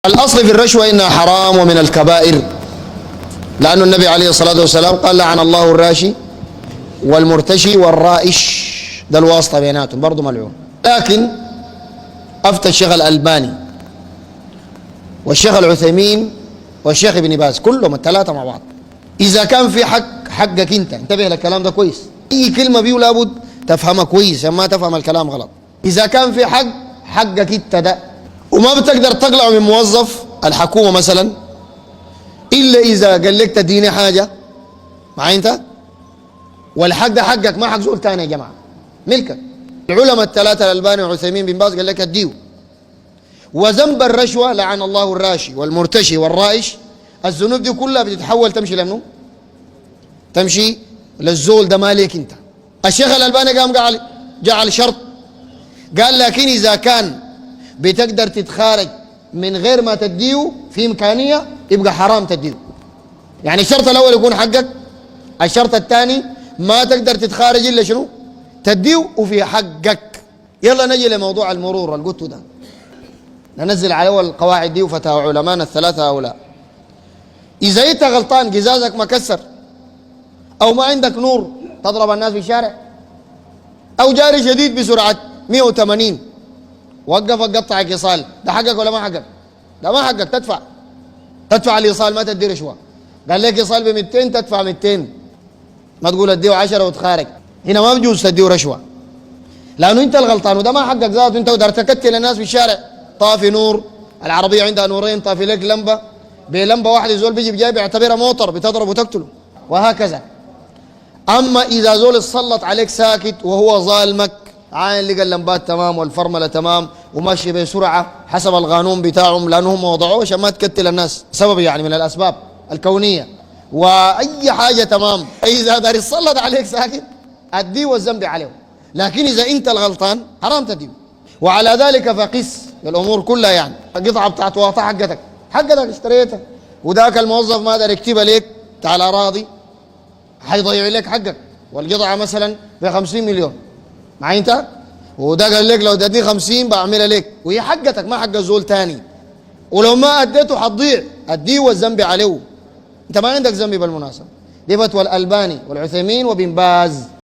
الأصل في الرشوة إنها حرام ومن الكبائر، لأن النبي عليه الصلاة والسلام قال لعن الله الراشي والمرتشي والرائش، ده الواسطة بيناتهم برضه ملعون. لكن أفتى الشيخ الألباني والشيخ العثيمين والشيخ ابن باز كلهم الثلاثة مع بعض، إذا كان في حقك أنت، انتبه للكلام ده كويس، أي كلمة بيه لابد تفهمها كويس ما تفهم الكلام غلط. إذا كان في حقك أنت ده وما بتقدر تقلعه من موظف الحكومة مثلا إلا إذا قال لك تديني حاجة معي أنت، والحق ده حقك ما حق زول تاني يا جماعة، ملكك. العلماء الثلاثة الألباني وعثيمين بن باز قال لك اديه. وذنب الرشوة لعن الله الراشي والمرتشي والرائش، الذنوب دي كلها بتتحول تمشي لمنه؟ تمشي للزول ده مالك انت. الشيخ الألباني قام جعل شرط، قال لكن إذا كان بتقدر تتخارج من غير ما تديه في إمكانية يبقى حرام تديه. يعني الشرط الأول يكون حقك، الشرط الثاني ما تقدر تتخارج إلا شنو؟ تديه وفي حقك. يلا نجي لموضوع المرور اللي قلته ده، ننزل عليه القواعد دي وفتاوى علماءنا الثلاثة هؤلاء. إذا أنت غلطان قزازك مكسر أو ما عندك نور تضرب الناس في الشارع، أو جاري شديد بسرعة 180 وقفك قطعك إيصال، ده حقك ولا ما حقك؟ ده ما حقك، تدفع الإيصال، ما تدي رشوة. قال لك إيصال ب 200 تدفع 200، ما تقول اديه 10 وتخارج. هنا ما بجوز تديه رشوة لأنه أنت الغلطان، وده ما حقك ذاته. أنت تقدر تكتل الناس في الشارع، طافي نور، العربية عندها نورين، طافي لك لمبة بلمبة واحدة، زول بيجي بجاي بيعتبرها موتر بتضرب وتقتله وهكذا. أما إذا زول اتسلط عليك ساكت وهو ظالمك، عاين لقى اللمبات تمام والفرملة تمام وماشي بسرعة حسب القانون بتاعهم، لأنهم وضعوه عشان ما تكتل الناس، سبب يعني من الأسباب الكونية، وأي حاجة تمام. إذا دار يتسلط عليك ساكت أديه والذنب عليه، لكن إذا أنت الغلطان حرام تديه. وعلى ذلك فقس الأمور كلها، يعني قطعة بتاعت واطة حقتك اشتريتها، وذاك الموظف ما قدر يكتبها لك تعال راضي، حيضيع لك حقك. والقطعة مثلا ب 50 مليون معي انت، وده قال لك لو اديتني 50 بعملها لك، وهي حقتك ما حق الزول تاني، ولو ما اديته حتضيع، اديه والذنب عليه، انت ما عندك ذنب بالمناسبة. دي فتوى الألباني والعثيمين وبن باز.